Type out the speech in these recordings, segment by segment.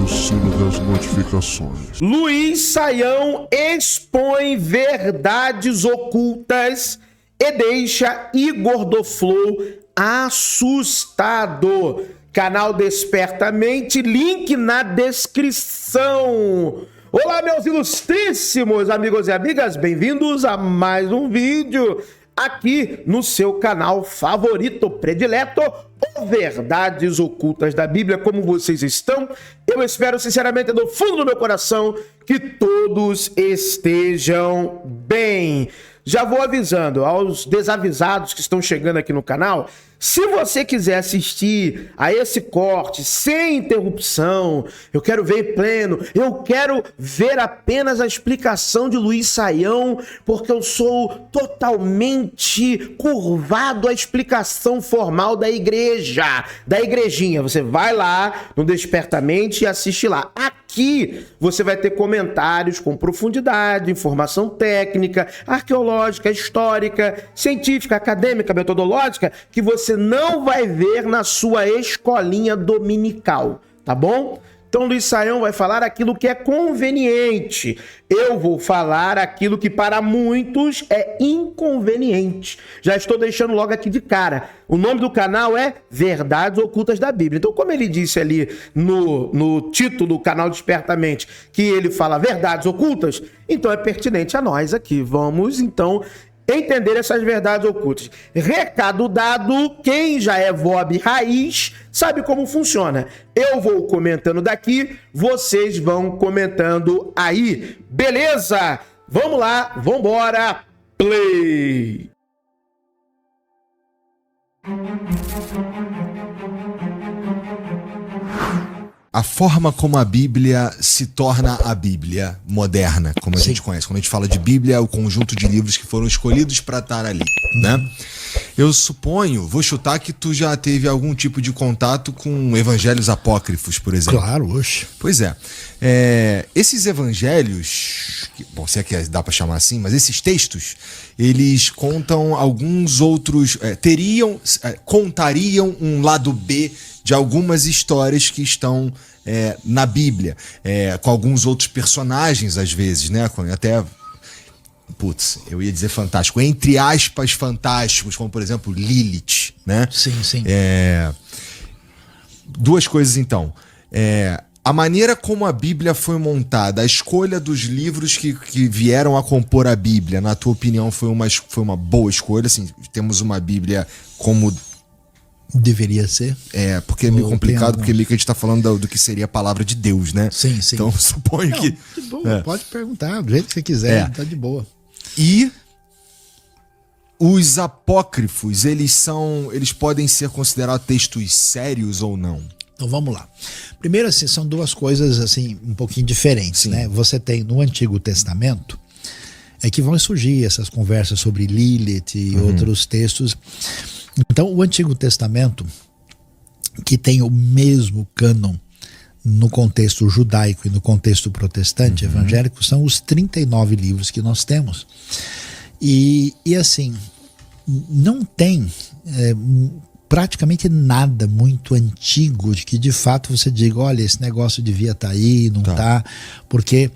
o sino das notificações. Luiz Saião expõe verdades ocultas e deixa Igor do Flow assustado. Canal Despertamente, link na descrição. Olá, meus ilustríssimos amigos e amigas, bem-vindos a mais um vídeo aqui no seu canal favorito, predileto, o Verdades Ocultas da Bíblia. Como vocês estão? Eu espero sinceramente do fundo do meu coração que todos estejam bem. Já vou avisando aos desavisados que estão chegando aqui no canal, se você quiser assistir a esse corte sem interrupção, eu quero ver pleno, eu quero ver apenas a explicação de Luiz Saião, porque eu sou totalmente curvado à explicação formal da igreja, da igrejinha. Você vai lá no Despertamente e assiste lá. Aqui você vai ter comentários com profundidade, informação técnica, arqueológica, histórica, científica, acadêmica, metodológica, que você não vai ver na sua escolinha dominical, tá bom? Então Luiz Saião vai falar aquilo que é conveniente. Eu vou falar aquilo que para muitos é inconveniente. Já estou deixando logo aqui de cara. O nome do canal é Verdades Ocultas da Bíblia. Então, como ele disse ali no título do canal Despertamente, que ele fala verdades ocultas, então é pertinente a nós aqui. Vamos, então, entender essas verdades ocultas. Recado dado, quem já é VOB raiz sabe como funciona. Eu vou comentando daqui, vocês vão comentando aí. Beleza? Vamos lá, vambora, play! A forma como a Bíblia se torna a Bíblia moderna, como a gente conhece. Quando a gente fala de Bíblia, é o conjunto de livros que foram escolhidos para estar ali, né? Eu suponho, vou chutar que tu já teve algum tipo de contato com evangelhos apócrifos, por exemplo. Claro, oxe. Pois é. Esses evangelhos, bom, se é que dá para chamar assim, mas esses textos, eles contam alguns outros, contariam um lado B de algumas histórias que estão na Bíblia, com alguns outros personagens, às vezes, né? Até, eu ia dizer fantástico, entre aspas, fantásticos, como, por exemplo, Lilith, né? Sim, sim. Duas coisas, então. A maneira como a Bíblia foi montada, a escolha dos livros que vieram a compor a Bíblia, na tua opinião, foi uma boa escolha? Assim, temos uma Bíblia como deveria ser. Porque é meio complicado, porque meio que a gente tá falando do que seria a palavra de Deus, né? Sim, sim. Então eu suponho que... De boa, pode perguntar, do jeito que você quiser, tá de boa. E os apócrifos, eles podem ser considerados textos sérios ou não? Então vamos lá. Primeiro, assim, são duas coisas assim um pouquinho diferentes, né? Você tem no Antigo Testamento que vão surgir essas conversas sobre Lilith e outros textos. Então, o Antigo Testamento, que tem o mesmo cânon no contexto judaico e no contexto protestante evangélico, são os 39 livros que nós temos. E assim, não tem praticamente nada muito antigo de que de fato você diga, olha, esse negócio devia estar aí, não tá, porque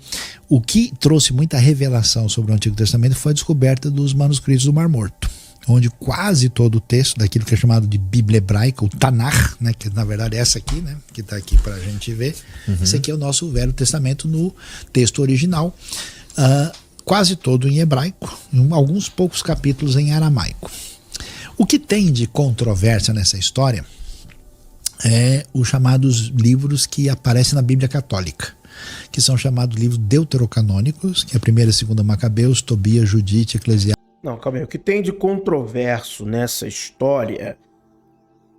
o que trouxe muita revelação sobre o Antigo Testamento foi a descoberta dos manuscritos do Mar Morto, onde quase todo o texto daquilo que é chamado de Bíblia Hebraica, o Tanakh, né, que na verdade é essa aqui, né, que está aqui para a gente ver. Esse aqui é o nosso Velho Testamento no texto original, quase todo em hebraico, alguns poucos capítulos em aramaico. O que tem de controvérsia nessa história é os chamados livros que aparecem na Bíblia Católica, que são chamados livros deuterocanônicos, que é a 1ª e 2ª Macabeus, Tobias, Judite, Eclesiastes. Não, calma aí. O que tem de controverso nessa história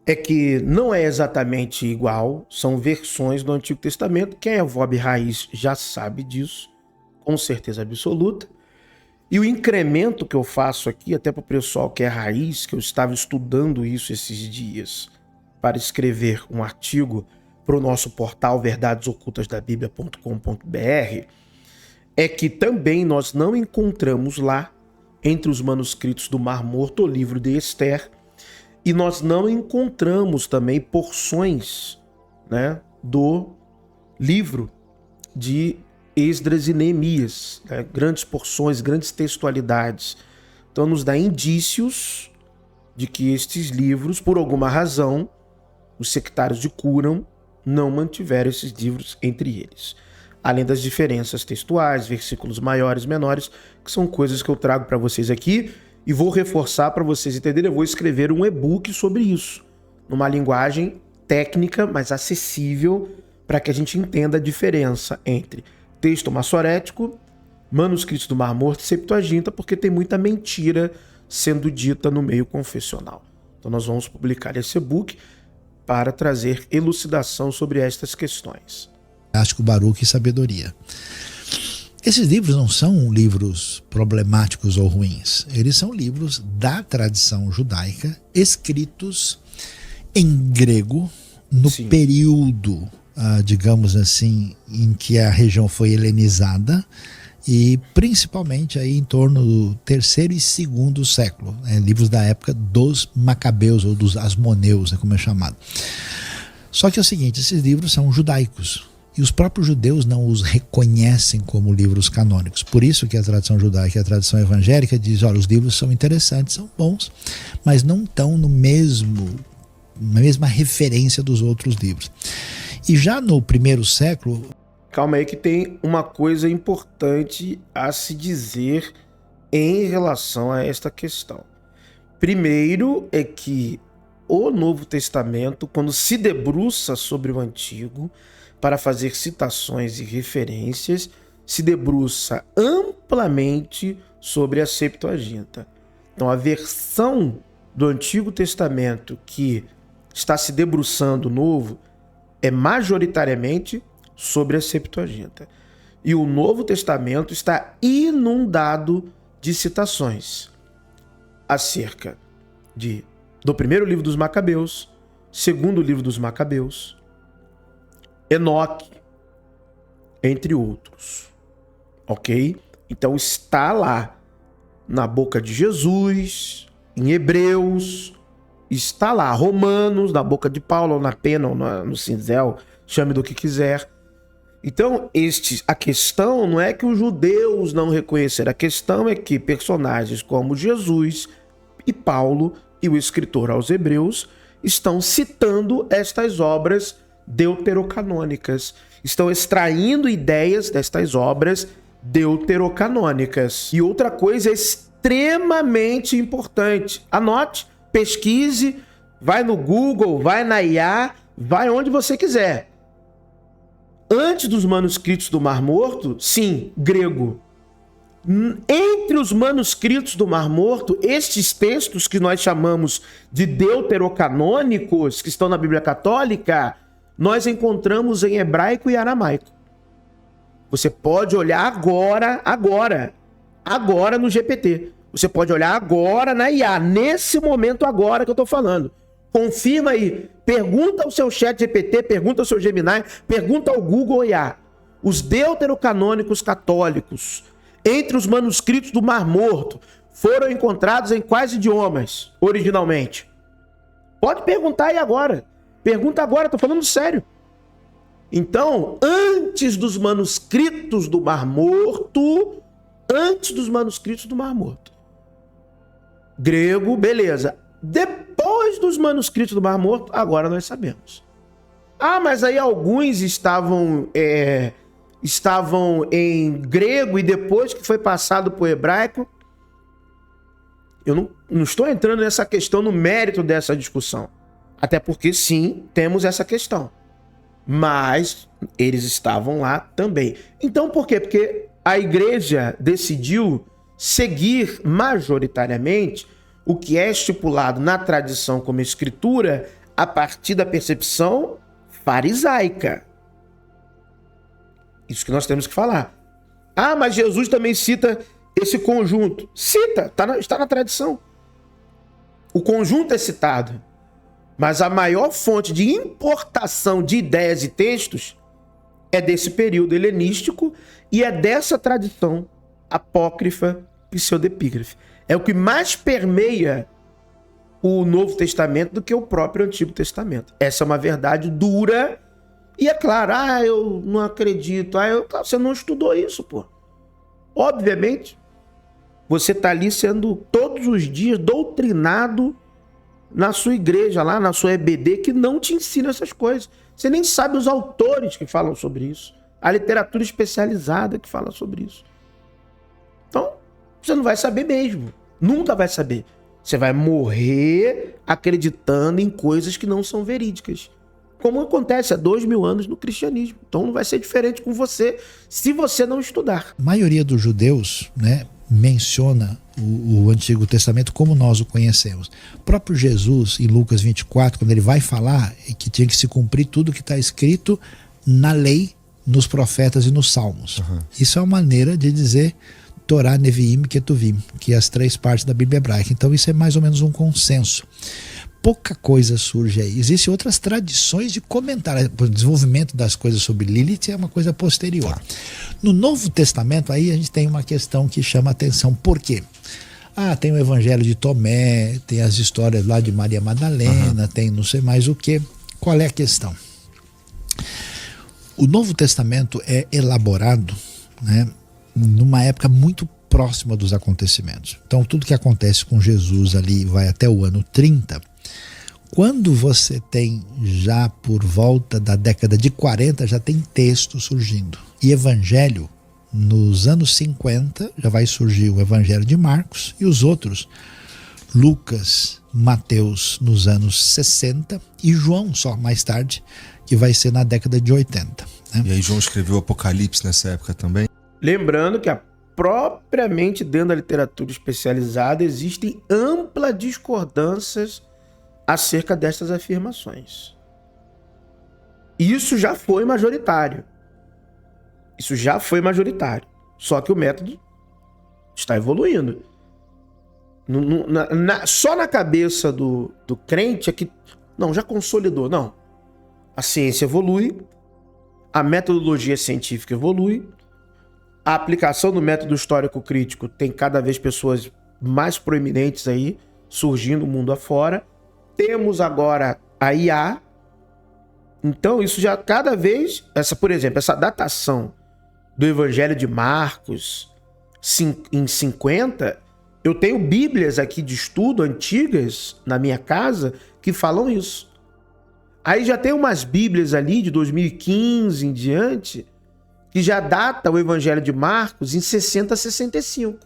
é que não é exatamente igual, são versões do Antigo Testamento. Quem é VOB raiz já sabe disso, com certeza absoluta. E o incremento que eu faço aqui, até para o pessoal que é raiz, que eu estava estudando isso esses dias, para escrever um artigo para o nosso portal verdadesocultasdabiblia.com.br, é que também nós não encontramos lá, entre os manuscritos do Mar Morto, o livro de Esther, e nós não encontramos também porções, né, do livro de Esdras e Neemias, né? Grandes porções, grandes textualidades. Então nos dá indícios de que estes livros, por alguma razão, os sectários de Qumran não mantiveram esses livros entre eles. Além das diferenças textuais, versículos maiores, menores, que são coisas que eu trago para vocês aqui e vou reforçar para vocês entenderem. Eu vou escrever um e-book sobre isso, numa linguagem técnica, mas acessível, para que a gente entenda a diferença entre texto massorético, manuscritos do Mar Morto e Septuaginta, porque tem muita mentira sendo dita no meio confessional. Então nós vamos publicar esse e-book para trazer elucidação sobre estas questões. Fantástico, Baruque e sabedoria. Esses livros não são livros problemáticos ou ruins. Eles são livros da tradição judaica, escritos em grego, no Sim. período, digamos assim, em que a região foi helenizada, e principalmente aí em torno do terceiro e segundo século, livros da época dos Macabeus ou dos Asmoneus, como é chamado. Só que é o seguinte, esses livros são judaicos e os próprios judeus não os reconhecem como livros canônicos. Por isso que a tradição judaica e a tradição evangélica diz, olha, os livros são interessantes, são bons, mas não estão na mesma referência dos outros livros. E já no primeiro século... Calma aí que tem uma coisa importante a se dizer em relação a esta questão. Primeiro é que o Novo Testamento, quando se debruça sobre o Antigo, para fazer citações e referências, se debruça amplamente sobre a Septuaginta. Então a versão do Antigo Testamento que está se debruçando o Novo é majoritariamente sobre a Septuaginta. E o Novo Testamento está inundado de citações acerca do primeiro livro dos Macabeus, segundo livro dos Macabeus, Enoque, entre outros. Ok? Então está lá na boca de Jesus, em Hebreus, está lá Romanos, na boca de Paulo, ou na pena, ou no cinzel, chame do que quiser. Então, a questão não é que os judeus não reconheceram, a questão é que personagens como Jesus e Paulo e o escritor aos Hebreus estão citando estas obras deuterocanônicas, estão extraindo ideias destas obras deuterocanônicas. E outra coisa extremamente importante, anote, pesquise, vai no Google, vai na IA, vai onde você quiser. Antes dos manuscritos do Mar Morto, sim, grego. Entre os manuscritos do Mar Morto, estes textos que nós chamamos de deuterocanônicos, que estão na Bíblia Católica, nós encontramos em hebraico e aramaico. Você pode olhar agora no GPT. Você pode olhar agora na IA, nesse momento agora que eu estou falando. Confirma aí, pergunta ao seu chat GPT, pergunta ao seu Gemini, pergunta ao Google IA. Os deuterocanônicos católicos, entre os manuscritos do Mar Morto, foram encontrados em quais idiomas, originalmente? Pode perguntar aí agora. Pergunta agora, estou falando sério. Então, antes dos manuscritos do Mar Morto, grego, beleza. Depois dos manuscritos do Mar Morto, agora nós sabemos. Ah, mas aí alguns estavam em grego e depois que foi passado para o hebraico. Eu não estou entrando nessa questão, no mérito dessa discussão. Até porque, sim, temos essa questão. Mas eles estavam lá também. Então, por quê? Porque a igreja decidiu seguir majoritariamente o que é estipulado na tradição como escritura a partir da percepção farisaica. Isso que nós temos que falar. Ah, mas Jesus também cita esse conjunto. Cita, está na tradição. O conjunto é citado. Mas a maior fonte de importação de ideias e textos é desse período helenístico e é dessa tradição apócrifa pseudepígrafe. É o que mais permeia o Novo Testamento do que o próprio Antigo Testamento. Essa é uma verdade dura E é claro, eu não acredito. Você não estudou isso, pô. Obviamente, você tá ali sendo todos os dias doutrinado na sua igreja, lá na sua EBD, que não te ensina essas coisas. Você nem sabe os autores que falam sobre isso. A literatura especializada que fala sobre isso. Então, você não vai saber mesmo. Nunca vai saber. Você vai morrer acreditando em coisas que não são verídicas. Como acontece há 2000 anos no cristianismo. Então não vai ser diferente com você se você não estudar. A maioria dos judeus, né, menciona o Antigo Testamento como nós o conhecemos. O próprio Jesus, em Lucas 24, quando ele vai falar que tinha que se cumprir tudo que está escrito na lei, nos profetas e nos salmos. Isso é uma maneira de dizer Torá, Neviim e Ketuvim, que é as 3 partes da Bíblia hebraica. Então isso é mais ou menos um consenso. Pouca coisa surge aí. Existem outras tradições de comentário. O desenvolvimento das coisas sobre Lilith é uma coisa posterior. No Novo Testamento, aí a gente tem uma questão que chama atenção. Por quê? Tem o Evangelho de Tomé, tem as histórias lá de Maria Madalena, tem não sei mais o quê. Qual é a questão? O Novo Testamento é elaborado, né, numa época muito próxima dos acontecimentos. Então, tudo que acontece com Jesus ali vai até o ano 30. Quando você tem já por volta da década de 40, já tem texto surgindo. E evangelho, nos anos 50, já vai surgir o Evangelho de Marcos e os outros, Lucas, Mateus, nos anos 60 e João só mais tarde, que vai ser na década de 80. Né? E aí João escreveu o Apocalipse nessa época também? Lembrando que propriamente dentro da literatura especializada existem amplas discordâncias acerca destas afirmações. Isso já foi majoritário. Só que o método está evoluindo. Só na cabeça do crente é que não, já consolidou. Não. A ciência evolui, a metodologia científica evolui, a aplicação do método histórico crítico tem cada vez pessoas mais proeminentes aí surgindo o mundo afora. Temos agora a IA. Então isso já cada vez, por exemplo, essa datação do Evangelho de Marcos em 50, eu tenho bíblias aqui de estudo antigas na minha casa que falam isso. Aí já tem umas bíblias ali de 2015 em diante que já data o Evangelho de Marcos em 60 a 65.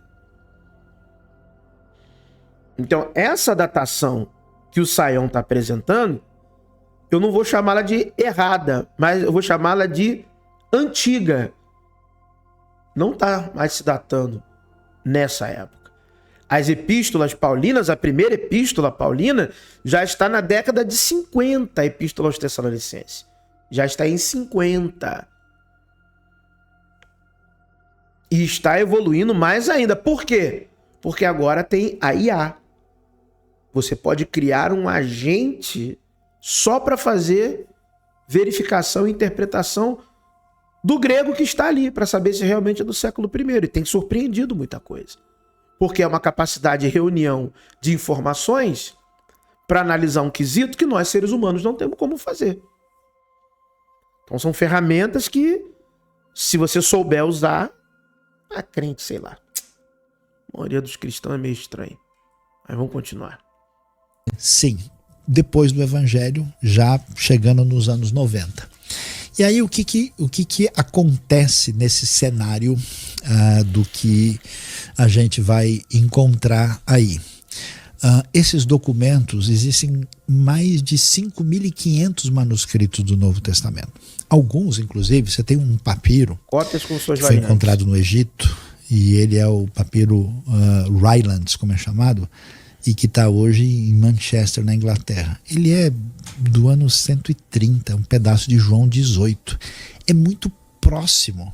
Então, essa datação que o Sayão está apresentando, eu não vou chamá-la de errada, mas eu vou chamá-la de antiga. Não está mais se datando nessa época. As epístolas paulinas, a primeira epístola paulina, já está na década de 50, a epístola aos Tessalonicenses. Já está em 50. E está evoluindo mais ainda. Por quê? Porque agora tem a IA. Você pode criar um agente só para fazer verificação e interpretação do grego que está ali, para saber se realmente é do século I. E tem surpreendido muita coisa. Porque é uma capacidade de reunião de informações para analisar um quesito que nós, seres humanos, não temos como fazer. Então são ferramentas que, se você souber usar, a crente, sei lá. A maioria dos cristãos é meio estranho. Mas vamos continuar. Sim, depois do Evangelho, já chegando nos anos 90. E aí o que acontece nesse cenário do que a gente vai encontrar aí? Esses documentos, existem mais de 5.500 manuscritos do Novo Testamento. Alguns, inclusive, você tem um papiro Cópias com suas que foi variantes. encontrado no Egito, e ele é o papiro Rylands, como é chamado, e que está hoje em Manchester, na Inglaterra. Ele é do ano 130, um pedaço de João 18. É muito próximo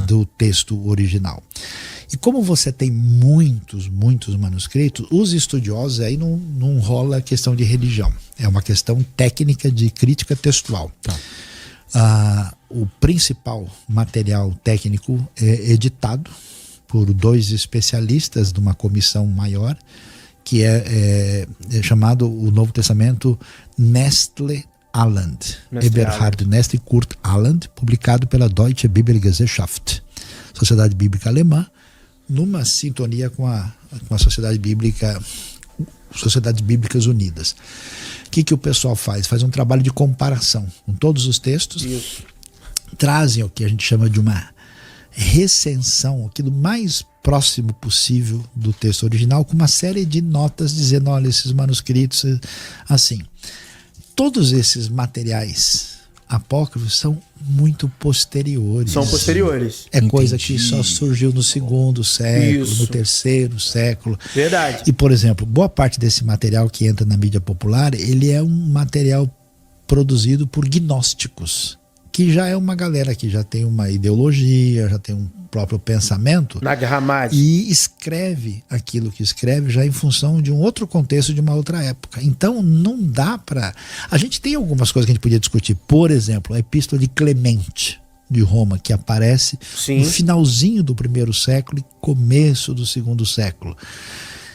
do texto original. E como você tem muitos manuscritos, os estudiosos aí não rola a questão de religião. É uma questão técnica de crítica textual. O principal material técnico é editado por 2 especialistas de uma comissão maior, que é chamado o Novo Testamento Nestle Aland, Mestre Eberhard Nestle Kurt Aland, publicado pela Deutsche Bibelgesellschaft, Sociedade Bíblica Alemã, numa sintonia com a Sociedade Bíblica, Sociedades Bíblicas Unidas. O que o pessoal faz? Faz um trabalho de comparação com todos os textos, Isso. trazem o que a gente chama de uma recensão, aquilo mais próximo possível do texto original, com uma série de notas dizendo, olha, esses manuscritos, assim. Todos esses materiais apócrifos são muito posteriores. São posteriores. É coisa Entendi. que só surgiu no 2º século, Isso. no 3º século. Verdade. E, por exemplo, boa parte desse material que entra na mídia popular, ele é um material produzido por gnósticos, que já é uma galera que já tem uma ideologia, já tem um próprio pensamento, Nag Hammadi. e escreve aquilo que escreve já em função de um outro contexto, de uma outra época. Então não dá para... A gente tem algumas coisas que a gente podia discutir. Por exemplo, a Epístola de Clemente de Roma, que aparece Sim. no finalzinho do 1º século e começo do 2º século.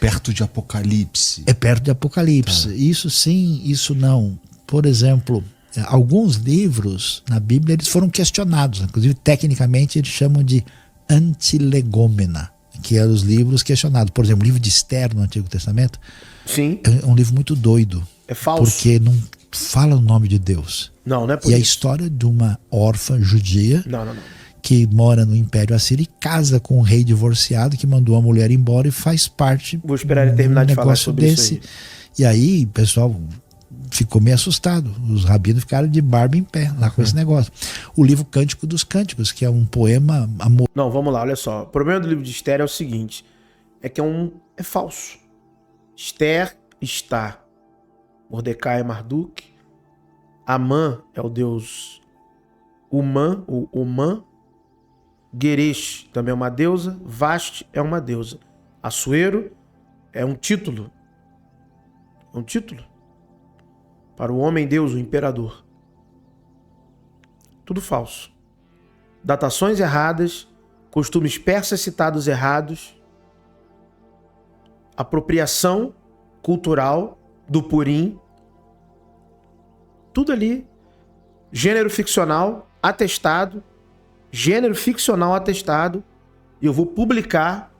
Perto de Apocalipse. É perto de Apocalipse. Isso sim, isso não. Por exemplo, alguns livros na Bíblia eles foram questionados. Inclusive, tecnicamente, eles chamam de antilegômena, que eram os livros questionados. Por exemplo, o livro de Esther no Antigo Testamento Sim. é um livro muito doido. É falso. Porque não fala o nome de Deus. Não é por E a isso. história de uma órfã judia Não. que mora no Império Assírio e casa com um rei divorciado que mandou a mulher embora e faz parte Vou esperar ele terminar de falar negócio sobre desse. isso E aí, o pessoal ficou meio assustado. Os rabinos ficaram de barba em pé lá com esse negócio. O livro Cântico dos Cânticos, que é um poema amor. Não, vamos lá, olha só. O problema do livro de Esther é o seguinte: é que é falso. Esther está. Mordecai é Marduk. Amã é o deus Umã, o Umã. Geresh também é uma deusa. Vasti é uma deusa. Assuero é um título. É um título para o homem deus, o imperador. Tudo falso. Datações erradas, costumes persas citados errados, apropriação cultural do Purim, tudo ali. Gênero ficcional atestado, e eu vou publicar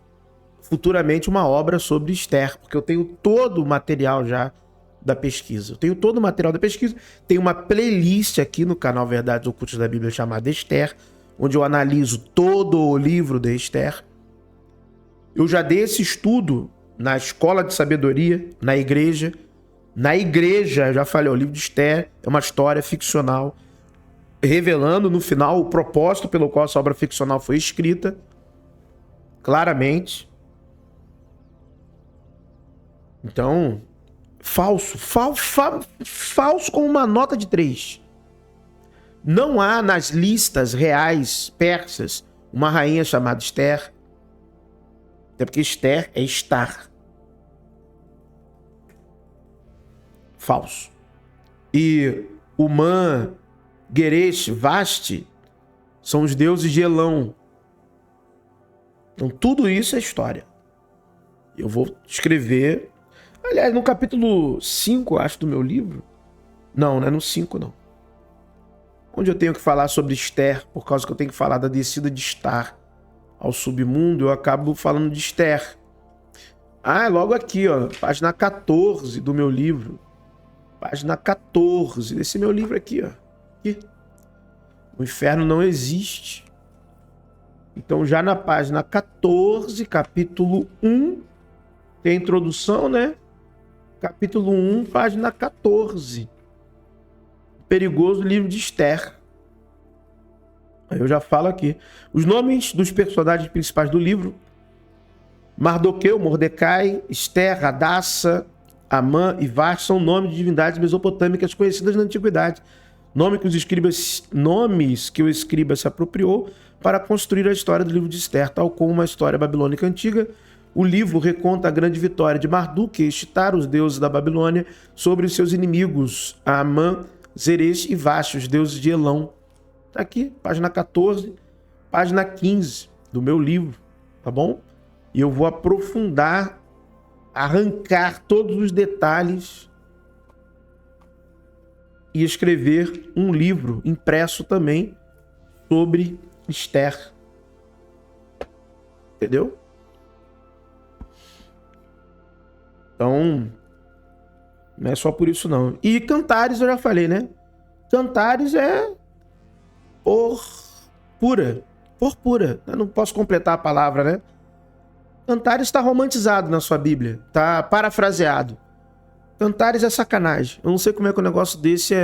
futuramente uma obra sobre Esther, porque eu tenho todo o material já da pesquisa. Eu tenho todo o material da pesquisa. Tem uma playlist aqui no canal Verdades Ocultas da Bíblia chamada Esther, onde eu analiso todo o livro de Esther. Eu já dei esse estudo na Escola de Sabedoria, na igreja. Na igreja, já falei, o livro de Esther é uma história ficcional, revelando no final o propósito pelo qual essa obra ficcional foi escrita, claramente. Então, falso com uma nota de 3. Não há nas listas reais persas uma rainha chamada Esther, até porque Esther é estar. Falso. E Umã, Geresh, Vasti são os deuses de Elão. Então tudo isso é história. Eu vou escrever, aliás, no capítulo 5, acho, do meu livro. Não é no 5, não. Onde eu tenho que falar sobre Esther, por causa que eu tenho que falar da descida de Estar ao submundo, eu acabo falando de Esther. É logo aqui, ó, página 14 do meu livro. Página 14 desse meu livro aqui, ó. Aqui. O inferno não existe. Então, já na página 14, capítulo 1, tem a introdução, né? Capítulo 1, página 14. Perigoso livro de Esther. Aí eu já falo aqui. Os nomes dos personagens principais do livro: Mardoqueu, Mordecai, Esther, Hadassa, Amã e Vasti são nomes de divindades mesopotâmicas conhecidas na antiguidade. Nomes que o escriba se apropriou para construir a história do livro de Esther, tal como uma história babilônica antiga. O livro reconta a grande vitória de Marduk e Ishtar, os deuses da Babilônia, sobre os seus inimigos, Amã, Zeresh e Vasti, os deuses de Elão. Tá aqui, página 14, página 15 do meu livro, tá bom? E eu vou aprofundar, arrancar todos os detalhes e escrever um livro impresso também sobre Esther. Entendeu? Então, não é só por isso não. E Cantares eu já falei, né? Cantares é por pura. Eu não posso completar a palavra, né? Cantares está romantizado na sua Bíblia. Está parafraseado. Cantares é sacanagem. Eu não sei como é que um negócio desse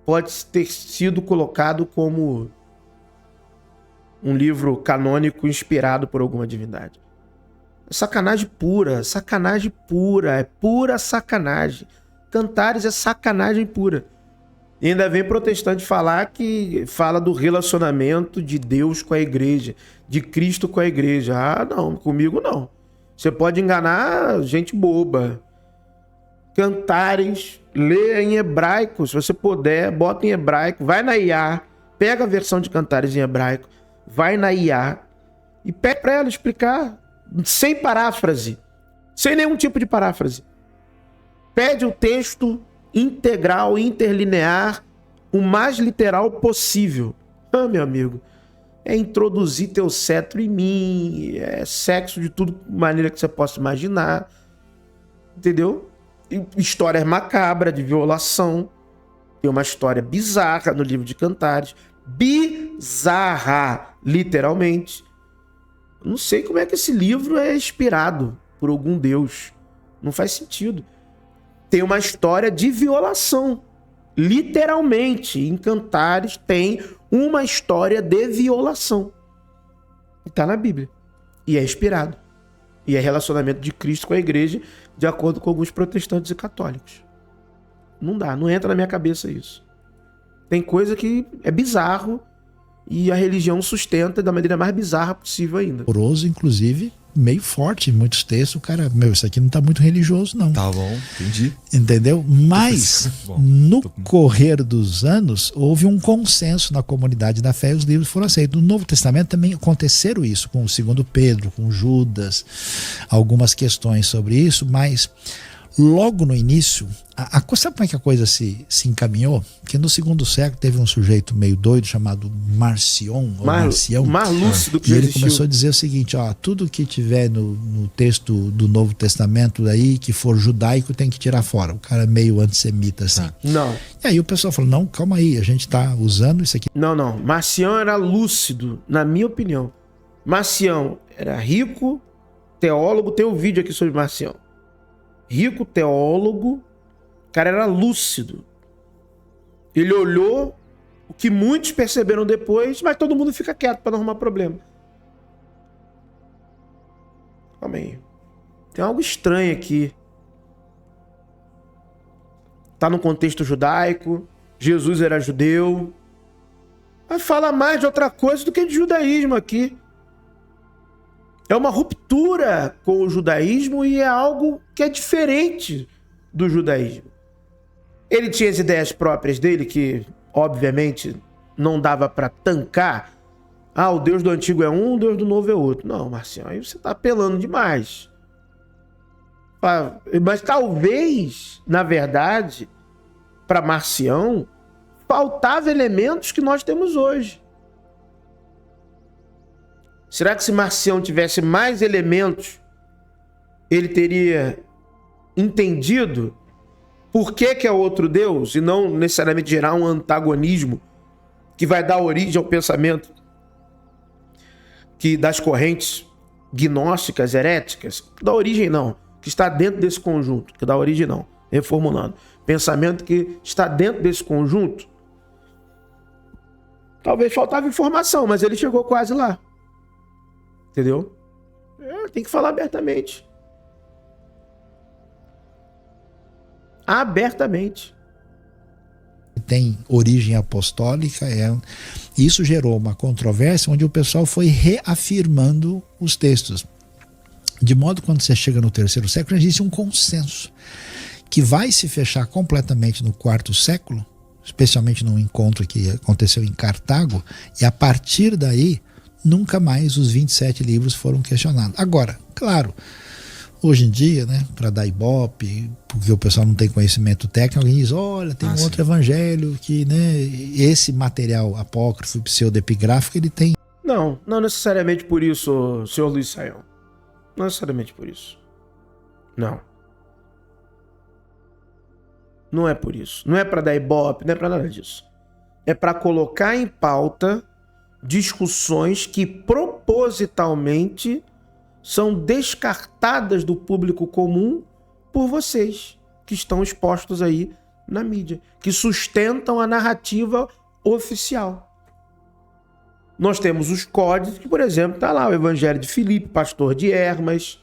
pode ter sido colocado como um livro canônico inspirado por alguma divindade. É sacanagem pura, é pura sacanagem. Cantares é sacanagem pura. E ainda vem protestante fala do relacionamento de Deus com a igreja, de Cristo com a igreja. Ah, não, comigo não. Você pode enganar gente boba. Cantares, lê em hebraico, se você puder, bota em hebraico, vai na IA, pega a versão de Cantares em hebraico, vai na IA e pede para ela explicar, sem paráfrase, sem nenhum tipo de paráfrase. Pede o texto integral, interlinear, o mais literal possível. Ah, meu amigo, é introduzir teu cetro em mim, é sexo de tudo maneira que você possa imaginar, entendeu? Histórias macabras de violação. Tem uma história bizarra no livro de Cantares. Bizarra, literalmente. Não sei como é que esse livro é inspirado por algum deus. Não faz sentido. Tem uma história de violação. Literalmente, em Cantares tem uma história de violação. E está na Bíblia. E é inspirado. E é relacionamento de Cristo com a igreja, de acordo com alguns protestantes e católicos. Não dá, não entra na minha cabeça isso. Tem coisa que é bizarro e a religião sustenta da maneira mais bizarra possível ainda. Poroso, inclusive, meio forte em muitos textos. O cara, isso aqui não tá muito religioso, não. Tá bom, entendi. Entendeu? Mas, no correr dos anos, houve um consenso na comunidade da fé e os livros foram aceitos. No Novo Testamento também aconteceram isso, com o 2 Pedro, com Judas, algumas questões sobre isso, mas logo no início, sabe como é que a coisa se encaminhou? Que no 2º século teve um sujeito meio doido chamado Marcion, mais lúcido que e ele existiu. começou a dizer o seguinte, ó, tudo que tiver no texto do Novo Testamento aí, que for judaico, tem que tirar fora. O cara é meio antissemita assim. Não. E aí o pessoal falou, não, calma aí, a gente tá usando isso aqui. Não. Marcião era lúcido, na minha opinião. Marcião era rico, teólogo, tem um vídeo aqui sobre Marcião. Rico, teólogo, o cara era lúcido. Ele olhou o que muitos perceberam depois, mas todo mundo fica quieto para não arrumar problema. Calma aí. Tem algo estranho aqui. Tá no contexto judaico, Jesus era judeu. Mas fala mais de outra coisa do que de judaísmo aqui. É uma ruptura com o judaísmo e é algo que é diferente do judaísmo. Ele tinha as ideias próprias dele que, obviamente, não dava para tancar. Ah, o Deus do antigo é um, o Deus do novo é outro. Não, Marcião, aí você está apelando demais. Mas talvez, na verdade, para Marcião, faltavam elementos que nós temos hoje. Será que se Marcião tivesse mais elementos, ele teria entendido por que é outro Deus e não necessariamente gerar um antagonismo que vai dar origem ao pensamento que das correntes gnósticas, heréticas? Da origem não, que está dentro desse conjunto, que dá origem não, reformulando. Pensamento que está dentro desse conjunto. Talvez faltava informação, mas ele chegou quase lá. Entendeu? Tem que falar abertamente. Abertamente. Tem origem apostólica, isso gerou uma controvérsia onde o pessoal foi reafirmando os textos. De modo que quando você chega no 3º século, existe um consenso que vai se fechar completamente no 4º século, especialmente num encontro que aconteceu em Cartago, e a partir daí nunca mais os 27 livros foram questionados. Agora, claro, Hoje em dia, né, para dar ibope, porque o pessoal não tem conhecimento técnico, alguém diz, olha, tem um outro evangelho que, né, esse material apócrifo, pseudepigráfico, ele tem. Não necessariamente por isso, senhor Luiz Saião. Não necessariamente por isso. Não é por isso. Não é para dar ibope, não é para nada disso. É para colocar em pauta discussões que propositalmente são descartadas do público comum por vocês, que estão expostos aí na mídia, que sustentam a narrativa oficial. Nós temos os códigos, que, por exemplo, está lá o Evangelho de Filipe, pastor de Hermas.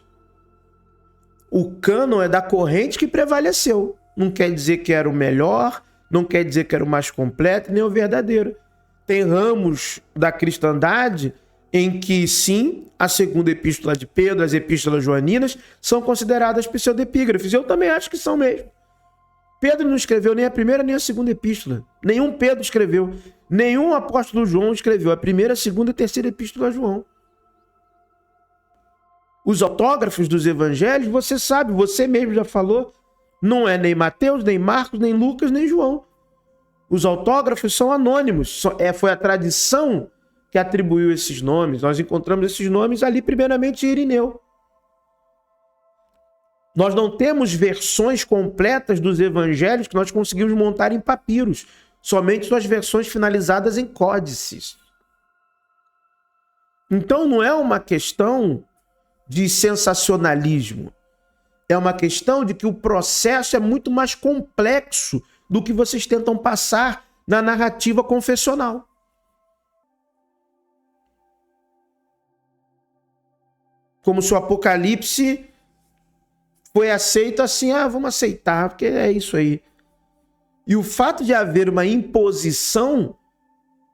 O cânon é da corrente que prevaleceu. Não quer dizer que era o melhor, não quer dizer que era o mais completo, nem o verdadeiro. Tem ramos da cristandade em que, sim, a segunda epístola de Pedro, as epístolas joaninas, são consideradas pseudepígrafes. Eu também acho que são mesmo. Pedro não escreveu nem a primeira nem a segunda epístola. Nenhum Pedro escreveu. Nenhum apóstolo João escreveu a primeira, a segunda e a terceira epístola a João. Os autógrafos dos evangelhos, você sabe, você mesmo já falou, não é nem Mateus, nem Marcos, nem Lucas, nem João. Os autógrafos são anônimos. Foi a tradição que atribuiu esses nomes. Nós encontramos esses nomes ali, primeiramente, em Irineu. Nós não temos versões completas dos evangelhos que nós conseguimos montar em papiros. Somente suas versões finalizadas em códices. Então não é uma questão de sensacionalismo. É uma questão de que o processo é muito mais complexo do que vocês tentam passar na narrativa confessional. Como se o Apocalipse foi aceito assim, vamos aceitar, porque é isso aí. E o fato de haver uma imposição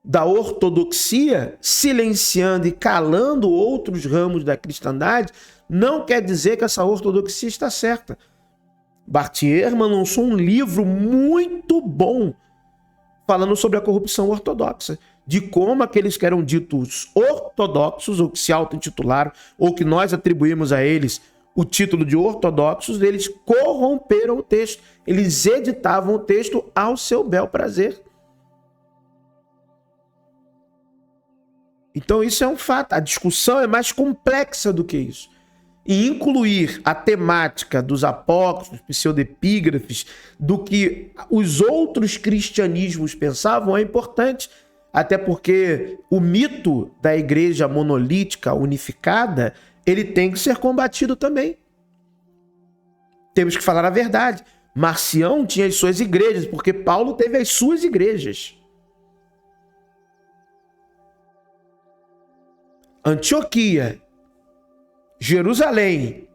da ortodoxia, silenciando e calando outros ramos da cristandade, não quer dizer que essa ortodoxia está certa. Bart Ehrman lançou um livro muito bom falando sobre a corrupção ortodoxa, de como aqueles que eram ditos ortodoxos, ou que se auto-intitularam, ou que nós atribuímos a eles o título de ortodoxos, eles corromperam o texto. Eles editavam o texto ao seu bel prazer. Então isso é um fato. A discussão é mais complexa do que isso. E incluir a temática dos apócrifos, pseudepígrafes, do que os outros cristianismos pensavam é importante. Até porque o mito da igreja monolítica, unificada, ele tem que ser combatido também. Temos que falar a verdade. Marcião tinha as suas igrejas, porque Paulo teve as suas igrejas. Antioquia, Jerusalém,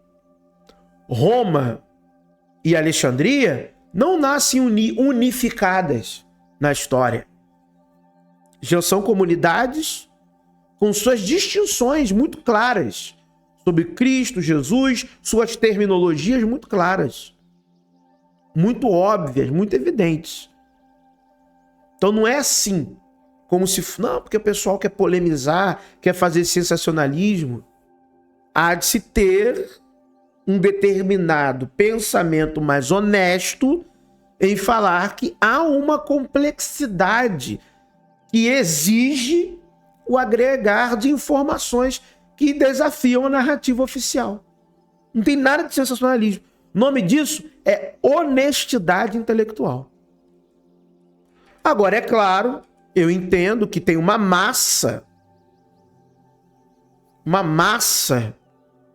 Roma e Alexandria não nascem unificadas na história. Já são comunidades com suas distinções muito claras sobre Cristo, Jesus, suas terminologias muito claras, muito óbvias, muito evidentes. Então não é assim, como se... Não, porque o pessoal quer polemizar, quer fazer sensacionalismo. Há de se ter um determinado pensamento mais honesto em falar que há uma complexidade que exige o agregar de informações que desafiam a narrativa oficial. Não tem nada de sensacionalismo. O nome disso é honestidade intelectual. Agora, é claro, eu entendo que tem uma massa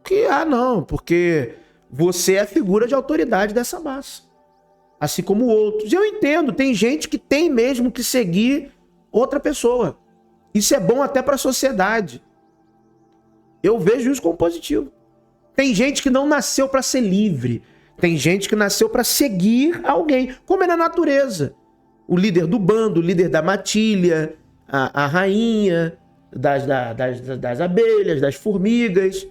que, não, porque você é a figura de autoridade dessa massa. Assim como outros. Eu entendo, tem gente que tem mesmo que seguir outra pessoa. Isso é bom até para a sociedade. Eu vejo isso como positivo. Tem gente que não nasceu para ser livre. Tem gente que nasceu para seguir alguém, como é na natureza. O líder do bando, o líder da matilha, a rainha das abelhas, das formigas.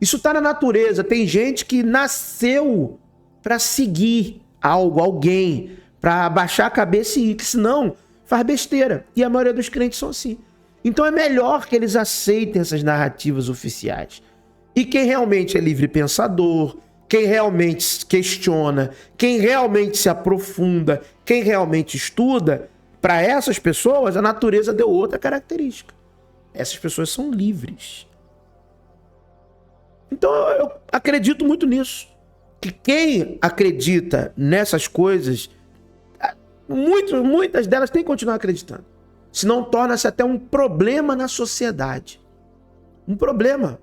Isso está na natureza. Tem gente que nasceu para seguir algo, alguém, para abaixar a cabeça e ir, que senão faz besteira. E a maioria dos crentes são assim. Então é melhor que eles aceitem essas narrativas oficiais. E quem realmente é livre pensador, quem realmente questiona, quem realmente se aprofunda, quem realmente estuda, para essas pessoas a natureza deu outra característica. Essas pessoas são livres. Então eu acredito muito nisso. Que quem acredita nessas coisas, muitas delas têm que continuar acreditando. Senão torna-se até um problema na sociedade. Um problema.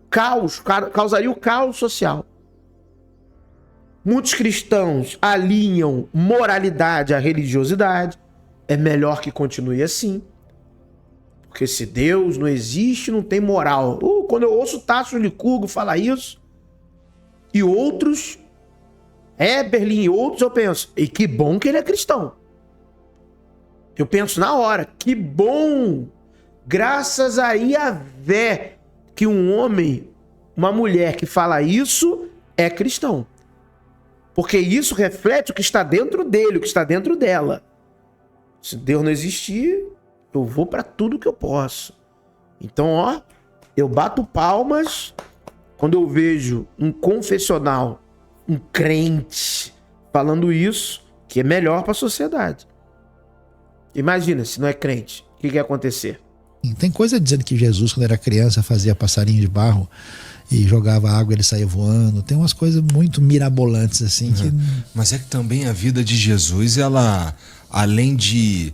Caos, causaria o caos social. Muitos cristãos alinham moralidade à religiosidade. É melhor que continue assim. Porque se Deus não existe, não tem moral. Quando eu ouço Tasso Licurgo falar isso, e outros, Eberlin e outros, eu penso, e que bom que ele é cristão. Eu penso na hora, que bom, graças a Yahvé, que um homem, uma mulher que fala isso é cristão. Porque isso reflete o que está dentro dele, o que está dentro dela. Se Deus não existir, eu vou para tudo que eu posso. Então, ó, eu bato palmas quando eu vejo um confessional, um crente falando isso, que é melhor para a sociedade. Imagina, se não é crente, o que ia acontecer? Tem coisa dizendo que Jesus, quando era criança, fazia passarinho de barro e jogava água e ele saía voando. Tem umas coisas muito mirabolantes assim. Que... Mas é que também a vida de Jesus, ela, além de...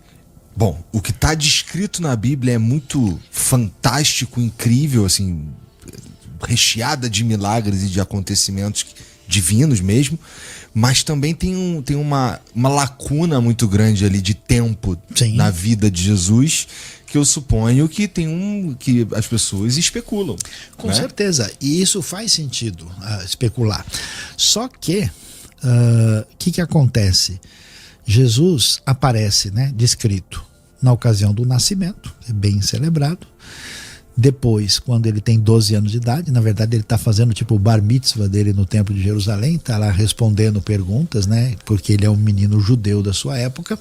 Bom, o que está descrito na Bíblia é muito fantástico, incrível, assim, recheada de milagres e de acontecimentos divinos mesmo, mas também tem uma lacuna muito grande ali de tempo na vida de Jesus, que eu suponho que que as pessoas especulam. Com certeza, e isso faz sentido especular. Só que o que acontece? Jesus aparece, né, descrito na ocasião do nascimento, é bem celebrado. Depois, quando ele tem 12 anos de idade, na verdade ele está fazendo tipo o bar mitzvah dele no templo de Jerusalém, está lá respondendo perguntas, né, porque ele é um menino judeu da sua época.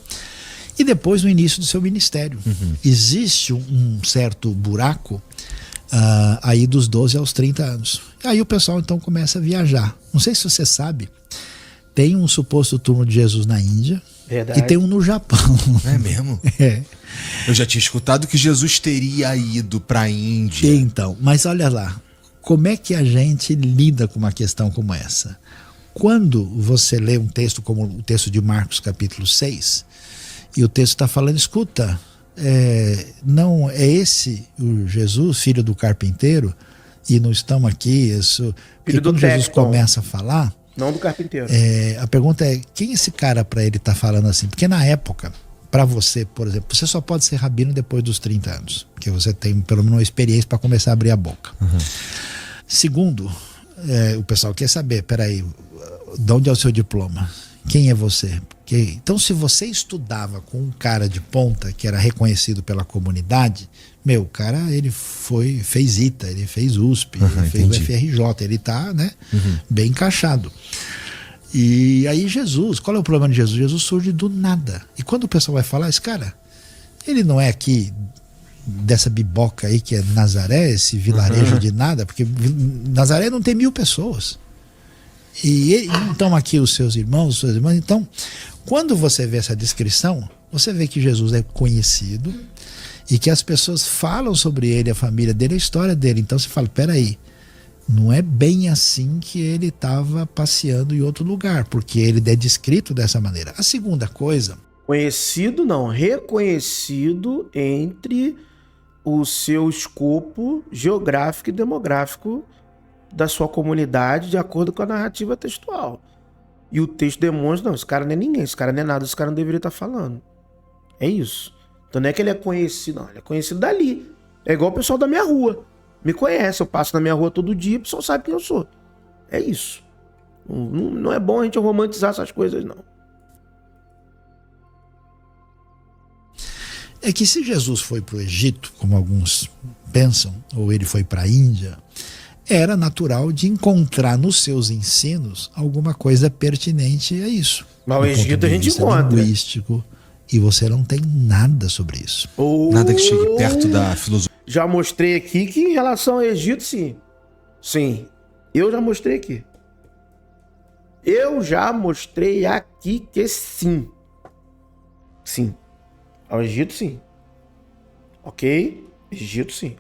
E depois no início do seu ministério. Existe um certo buraco aí dos 12 aos 30 anos. Aí o pessoal então começa a viajar. Não sei se você sabe, tem um suposto túmulo de Jesus na Índia. Verdade. E tem um no Japão. É mesmo? É. Eu já tinha escutado que Jesus teria ido para a Índia. Então, mas olha lá, como é que a gente lida com uma questão como essa? Quando você lê um texto como o texto de Marcos capítulo 6, e o texto está falando, escuta, não é esse o Jesus, filho do carpinteiro, e não estamos aqui, isso... Porque quando Jesus começa a falar... Não do carpinteiro. A pergunta é, quem é esse cara para ele estar falando assim? Porque na época, para você, por exemplo, você só pode ser rabino depois dos 30 anos, porque você tem pelo menos uma experiência para começar a abrir a boca. Segundo, o pessoal quer saber, peraí, de onde é o seu diploma? Quem é você? Então, se você estudava com um cara de ponta que era reconhecido pela comunidade, o cara, ele fez ITA, ele fez USP, ele fez o FRJ, ele tá, né, bem encaixado. E aí Jesus, qual é o problema de Jesus? Jesus surge do nada. E quando o pessoal vai falar, esse cara, ele não é aqui dessa biboca aí que é Nazaré, esse vilarejo de nada, porque Nazaré não tem 1000 pessoas. E não estão aqui os seus irmãos, suas irmãs. Então, quando você vê essa descrição, você vê que Jesus é conhecido e que as pessoas falam sobre ele, a família dele, a história dele. Então você fala, peraí, não é bem assim que ele estava passeando em outro lugar, porque ele é descrito dessa maneira. A segunda coisa... Conhecido não, reconhecido entre o seu escopo geográfico e demográfico da sua comunidade, de acordo com a narrativa textual. E o texto demonstra, não, esse cara não é ninguém, esse cara não é nada, esse cara não deveria estar falando. É isso. Então não é que ele é conhecido, não, ele é conhecido dali. É igual o pessoal da minha rua. Me conhece, eu passo na minha rua todo dia, o pessoal sabe quem eu sou. É isso. Não é bom a gente romantizar essas coisas, não. É que se Jesus foi para o Egito, como alguns pensam, ou ele foi para a Índia, era natural de encontrar nos seus ensinos alguma coisa pertinente a isso. Mas o Egito a gente encontra. Linguístico, e você não tem nada sobre isso. Nada que chegue perto da filosofia. Já mostrei aqui que em relação ao Egito, sim. Sim. Eu já mostrei aqui. Eu já mostrei aqui que sim. Sim. Ao Egito, sim. Ok? Egito, sim.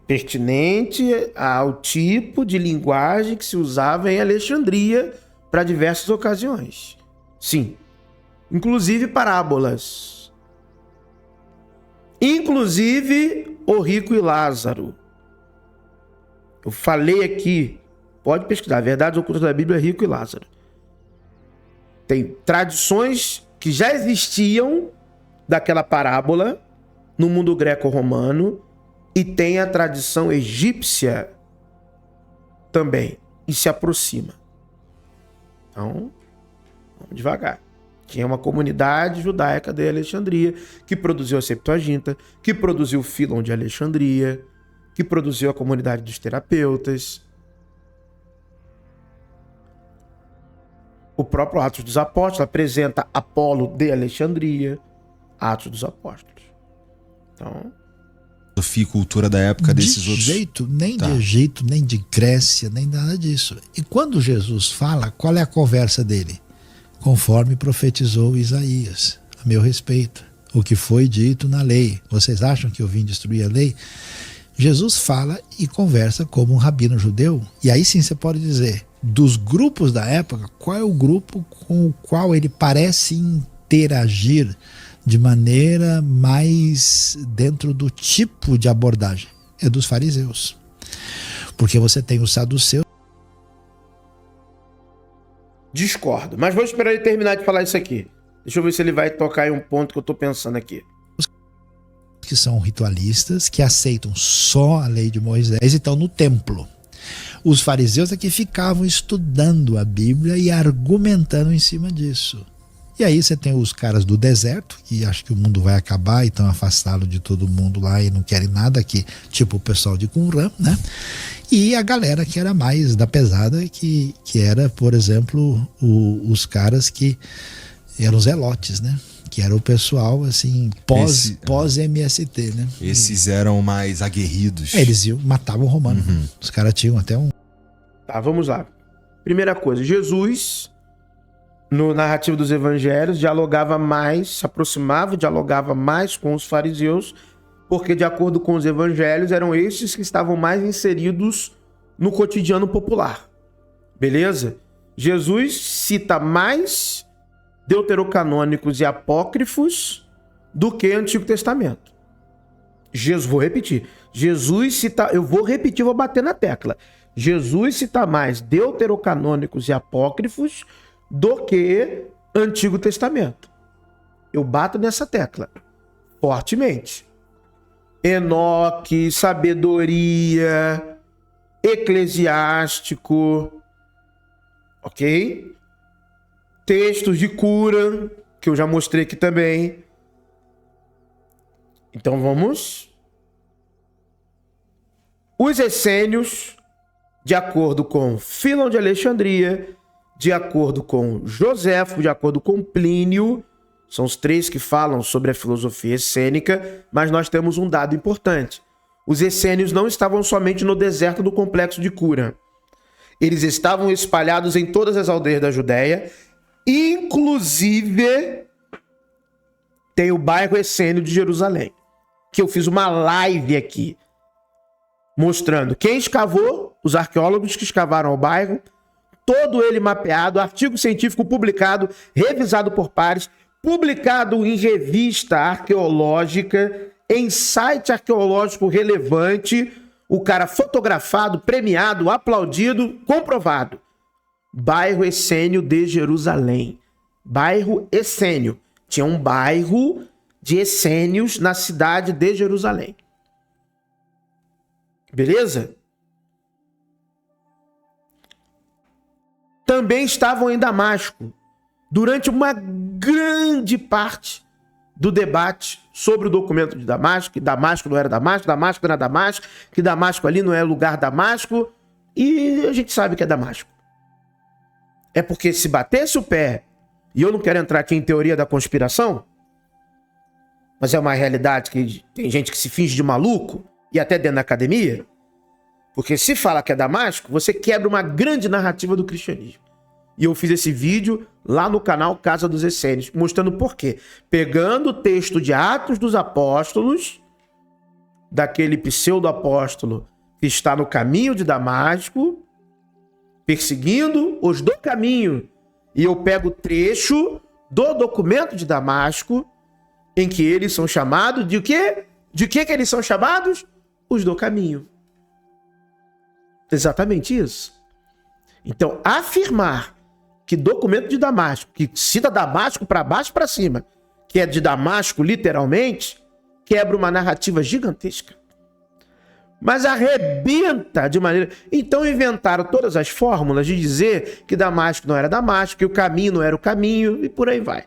Pertinente ao tipo de linguagem que se usava em Alexandria para diversas ocasiões. Sim. Inclusive parábolas. Inclusive o rico e Lázaro. Eu falei aqui, pode pesquisar, Verdades Ocultas da Bíblia, Rico e Lázaro. Tem tradições que já existiam daquela parábola no mundo greco-romano e tem a tradição egípcia também, e se aproxima. Então, vamos devagar. Tinha uma comunidade judaica de Alexandria que produziu a Septuaginta, que produziu o Fílon de Alexandria, que produziu a comunidade dos terapeutas. O próprio Atos dos Apóstolos apresenta Apolo de Alexandria, Atos dos Apóstolos. Então, filosofia e cultura da época desses outros. Jeito, nem de Egito, nem de Grécia, nem nada disso. E quando Jesus fala, qual é a conversa dele? Conforme profetizou Isaías, a meu respeito, o que foi dito na lei. Vocês acham que eu vim destruir a lei? Jesus fala e conversa como um rabino judeu. E aí sim você pode dizer, dos grupos da época, qual é o grupo com o qual ele parece interagir de maneira mais dentro do tipo de abordagem? É dos fariseus. Porque você tem os saduceus. Discordo, mas vou esperar ele terminar de falar isso aqui. Deixa eu ver se ele vai tocar em um ponto que eu tô pensando aqui. Que são ritualistas, que aceitam só a lei de Moisés e estão no templo. Os fariseus é que ficavam estudando a Bíblia e argumentando em cima disso. E aí você tem os caras do deserto, que acham que o mundo vai acabar e estão afastados de todo mundo lá e não querem nada aqui, tipo o pessoal de Qumran, né? E a galera que era mais da pesada, que era, por exemplo, os caras que eram zelotes, né? Que era o pessoal, assim, pós-MST, né? Esses eram mais aguerridos. Eles matavam o romano. Os caras tinham até um... Tá, vamos lá. Primeira coisa, Jesus, no narrativo dos evangelhos, dialogava mais, se aproximava, dialogava mais com os fariseus, porque de acordo com os evangelhos, eram estes que estavam mais inseridos no cotidiano popular. Beleza? Jesus cita mais deuterocanônicos e apócrifos do que Antigo Testamento. Vou repetir. Jesus cita... Eu vou repetir, vou bater na tecla. Jesus cita mais deuterocanônicos e apócrifos do que Antigo Testamento. Eu bato nessa tecla fortemente. Enoque, sabedoria, eclesiástico, ok? Textos de cura, que eu já mostrei aqui também. Então vamos. Os essênios, de acordo com Fílon de Alexandria, de acordo com Joséfo, de acordo com Plínio, são os três que falam sobre a filosofia essênica, mas nós temos um dado importante. Os essênios não estavam somente no deserto do complexo de Cura. Eles estavam espalhados em todas as aldeias da Judéia, inclusive tem o bairro essênio de Jerusalém, que eu fiz uma live aqui, mostrando quem escavou, os arqueólogos que escavaram o bairro, todo ele mapeado, artigo científico publicado, revisado por pares, publicado em revista arqueológica, em site arqueológico relevante, o cara fotografado, premiado, aplaudido, comprovado. Bairro essênio de Jerusalém. Bairro essênio. Tinha um bairro de essênios na cidade de Jerusalém. Beleza? Também estavam em Damasco. Durante uma grande parte do debate sobre o documento de Damasco, que Damasco não era Damasco, Damasco não era Damasco, que Damasco ali não é lugar Damasco, e a gente sabe que é Damasco. É porque se batesse o pé, e eu não quero entrar aqui em teoria da conspiração, mas é uma realidade que tem gente que se finge de maluco, e até dentro da academia, Porque se fala que é Damasco, você quebra uma grande narrativa do cristianismo. E eu fiz esse vídeo lá no canal Casa dos Essênios, mostrando por quê. Pegando o texto de Atos dos Apóstolos, daquele pseudo-apóstolo que está no caminho de Damasco, perseguindo os do caminho. E eu pego o trecho do documento de Damasco, em que eles são chamados de o quê? De que eles são chamados? Os do caminho. Exatamente isso. Então, afirmar que documento de Damasco, que cita Damasco para baixo e para cima, que é de Damasco literalmente, quebra uma narrativa gigantesca. Mas arrebenta de maneira... Então inventaram todas as fórmulas de dizer que Damasco não era Damasco, que o caminho não era o caminho, e por aí vai.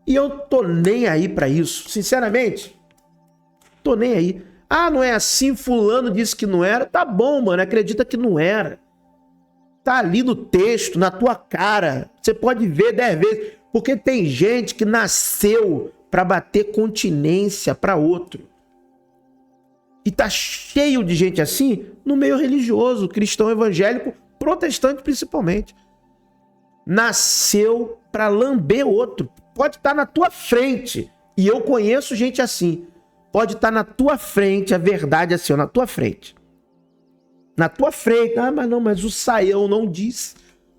E eu tô nem aí para isso. Sinceramente, tô nem aí. Ah, não é assim, fulano disse que não era. Tá bom, mano, acredita que não era. Tá ali no texto, na tua cara. Você pode ver 10 vezes. Porque tem gente que nasceu para bater continência para outro. E tá cheio de gente assim no meio religioso, cristão evangélico, protestante principalmente. Nasceu para lamber outro. Pode estar na tua frente. E eu conheço gente assim. Pode estar na tua frente, a verdade assim, na tua frente. Na tua frente. Ah, mas não, mas o Saião não disse.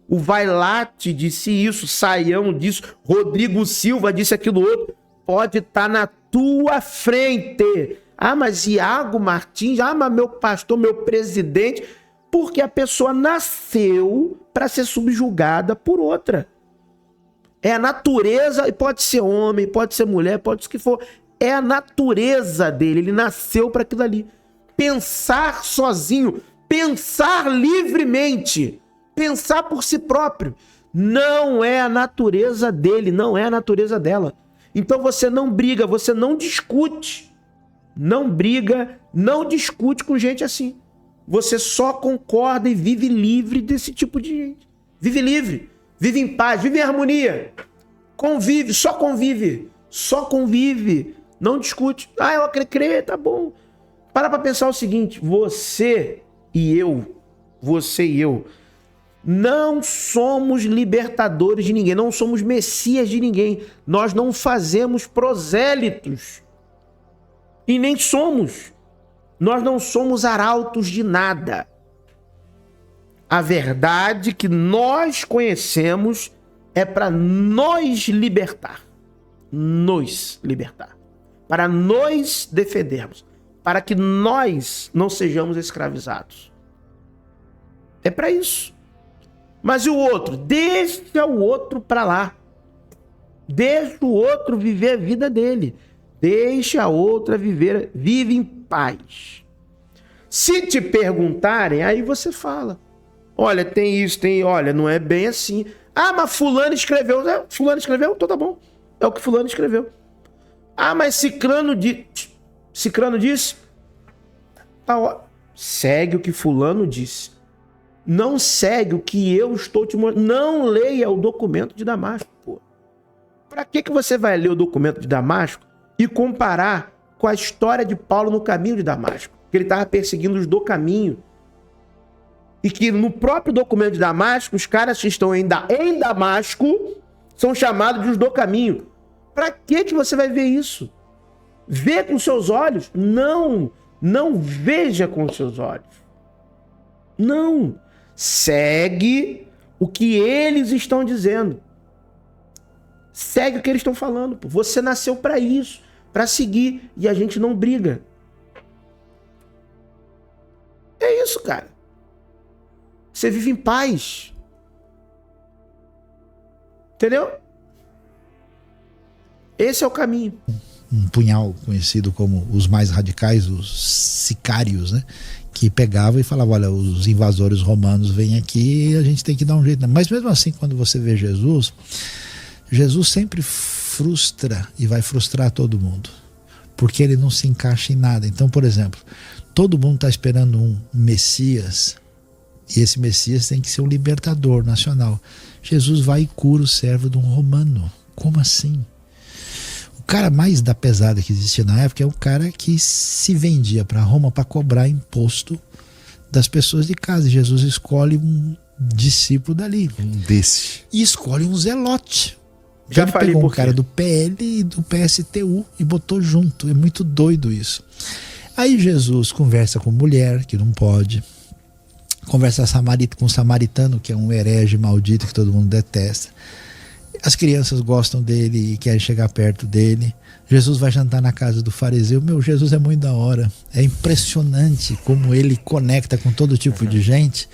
O Vailate disse isso, Saião disse, Rodrigo Silva disse aquilo outro. Pode estar na tua frente. Ah, mas Iago Martins, ah, mas meu pastor, meu presidente, porque a pessoa nasceu para ser subjugada por outra. É a natureza, e pode ser homem, pode ser mulher, pode ser o que for, é a natureza dele, ele nasceu para aquilo ali. Pensar sozinho, pensar livremente, pensar por si próprio, não é a natureza dele, não é a natureza dela. Então você não briga, você não discute. Não briga, não discute com gente assim. Você só concorda e vive livre desse tipo de gente. Vive livre, vive em paz, vive em harmonia. Convive, só convive. Só convive. Não discute. Ah, eu acredito, tá bom. Para pensar o seguinte, você e eu, não somos libertadores de ninguém, não somos messias de ninguém. Nós não fazemos prosélitos. E nem somos. Nós não somos arautos de nada. A verdade que nós conhecemos é para nos libertar. Nos libertar. Para nos defendermos. Para que nós não sejamos escravizados. É para isso. Mas e o outro? Deixa o outro para lá. Deixa o outro viver a vida dele. Deixa a outra viver, vive em paz. Se te perguntarem, aí você fala. Olha, tem isso, tem... Olha, não é bem assim. Ah, mas fulano escreveu. Fulano escreveu? Então tá bom. É o que fulano escreveu. Ah, mas Cicrano disse? Tá, ó. Segue o que fulano disse. Não segue o que eu estou te mostrando. Não leia o documento de Damasco, pô. Pra que você vai ler o documento de Damasco e comparar com a história de Paulo no caminho de Damasco? Que ele estava perseguindo os do caminho. E que no próprio documento de Damasco, os caras que estão ainda em Damasco são chamados de os do caminho. Para que você vai ver isso? Vê com seus olhos? Não. Não veja com seus olhos. Não. Segue o que eles estão dizendo. Segue o que eles estão falando. Pô. Você nasceu para isso, para seguir, e a gente não briga. É isso, cara. Você vive em paz. Entendeu? Esse é o caminho. Um punhal conhecido como os mais radicais, os sicários, né? Que pegavam e falavam, olha, os invasores romanos vêm aqui e a gente tem que dar um jeito. Mas mesmo assim, quando você vê Jesus sempre frustra e vai frustrar todo mundo. Porque ele não se encaixa em nada. Então, por exemplo, todo mundo está esperando um Messias, e esse Messias tem que ser um libertador nacional. Jesus vai e cura o servo de um romano. Como assim? O cara mais da pesada que existia na época é o cara que se vendia para Roma para cobrar imposto das pessoas de casa. Jesus escolhe um discípulo dali. Um desses. E escolhe um zelote. Já Ele falei pegou um por quê. cara do PL e do PSTU e botou junto. É muito doido isso. Aí Jesus conversa com mulher, que não pode. Conversa com o samaritano, que é um herege maldito que todo mundo detesta. As crianças gostam dele e querem chegar perto dele. Jesus vai jantar na casa do fariseu. Meu, Jesus é muito da hora. É impressionante como ele conecta com todo tipo de gente.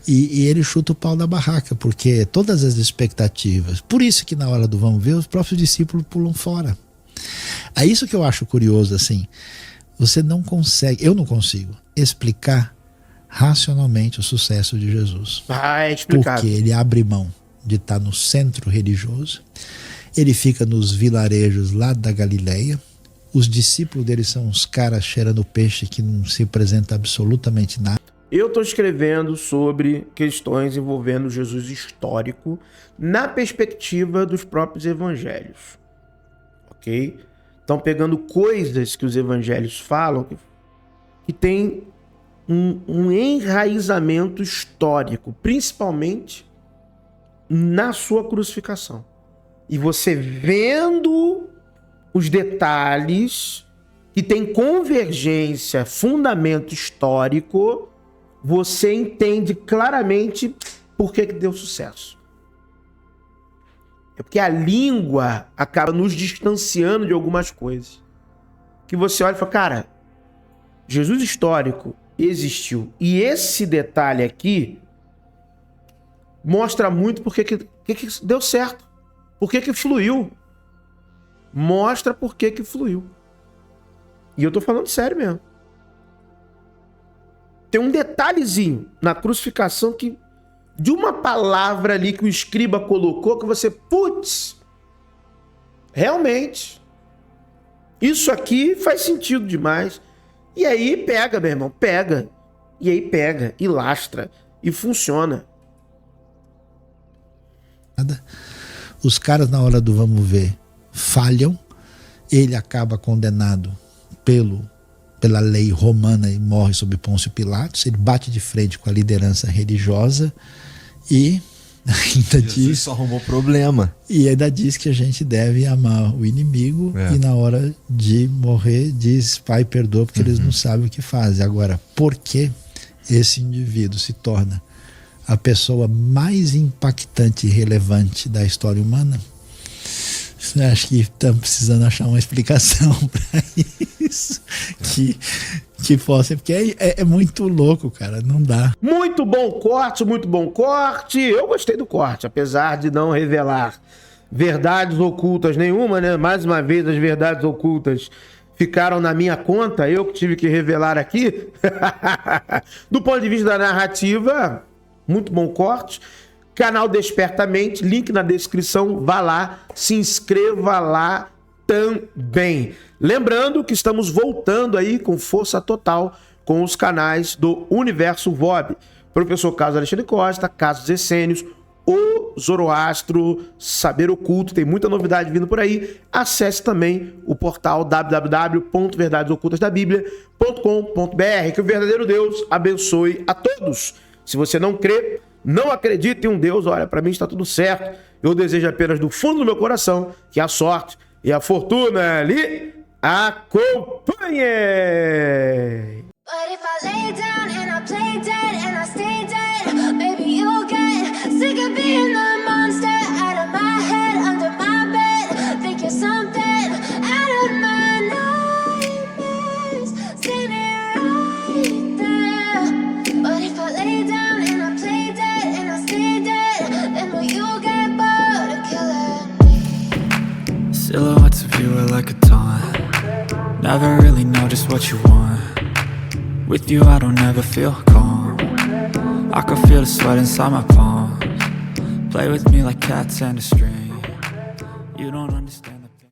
E ele chuta o pau da barraca, porque todas as expectativas. Por isso que na hora do vamos ver, os próprios discípulos pulam fora. É isso que eu acho curioso, assim. Você não consegue, eu não consigo explicar racionalmente o sucesso de Jesus. É explicado. Porque ele abre mão de estar no centro religioso, ele fica nos vilarejos lá da Galileia, os discípulos dele são uns caras cheirando peixe que não se apresenta absolutamente nada. Eu estou escrevendo sobre questões envolvendo Jesus histórico na perspectiva dos próprios evangelhos. Ok? Estão pegando coisas que os evangelhos falam que tem um enraizamento histórico, principalmente na sua crucificação. E você vendo os detalhes que tem convergência, fundamento histórico, você entende claramente por que deu sucesso. É porque a língua acaba nos distanciando de algumas coisas. Que você olha e fala, cara, Jesus histórico existiu. E esse detalhe aqui mostra muito por que deu certo. Por que fluiu. Mostra por que fluiu. E eu tô falando sério mesmo. Tem um detalhezinho na crucificação que de uma palavra ali que o escriba colocou que você, putz, realmente, isso aqui faz sentido demais. E aí pega, meu irmão, pega. E aí pega, e lastra, e funciona. Os caras na hora do vamos ver falham, ele acaba condenado pela lei romana e morre sob Pôncio Pilatos, ele bate de frente com a liderança religiosa e ainda diz, só arrumou problema. E ainda diz que a gente deve amar o inimigo e na hora de morrer diz, Pai, perdoa, porque eles não sabem o que fazem. Agora, por que esse indivíduo se torna a pessoa mais impactante e relevante da história humana? Acho que estamos precisando achar uma explicação para isso que possa, porque é muito louco, cara, não dá. Muito bom corte, muito bom corte. Eu gostei do corte, apesar de não revelar verdades ocultas nenhuma, né? Mais uma vez, as verdades ocultas ficaram na minha conta, eu que tive que revelar aqui. Do ponto de vista da narrativa, muito bom corte. Canal Despertamente, link na descrição, vá lá, se inscreva lá também. Lembrando que estamos voltando aí com força total com os canais do Universo VOB. Professor Carlos Alexandre Costa, Casos Essênios, o Zoroastro, Saber Oculto, tem muita novidade vindo por aí. Acesse também o portal www.verdadesocultasdabiblia.com.br. Que o verdadeiro Deus abençoe a todos. Se você não crê, não acredita em um Deus, olha, para mim está tudo certo. Eu desejo apenas do fundo do meu coração que a sorte e a fortuna lhe acompanhe. But if I lay down and I play dead and I stay dead, maybe you'll get sick of being the monster out of my head, under my bed. Think you're something out of my nightmares, standing right there. But if I lay down and I play dead and I stay dead, then will you get bored of killing me? Silhouettes of you are like a taunt. Never really know just what you want. With you I don't ever feel calm. I can feel the sweat inside my palms. Play with me like cats and a string. You don't understand.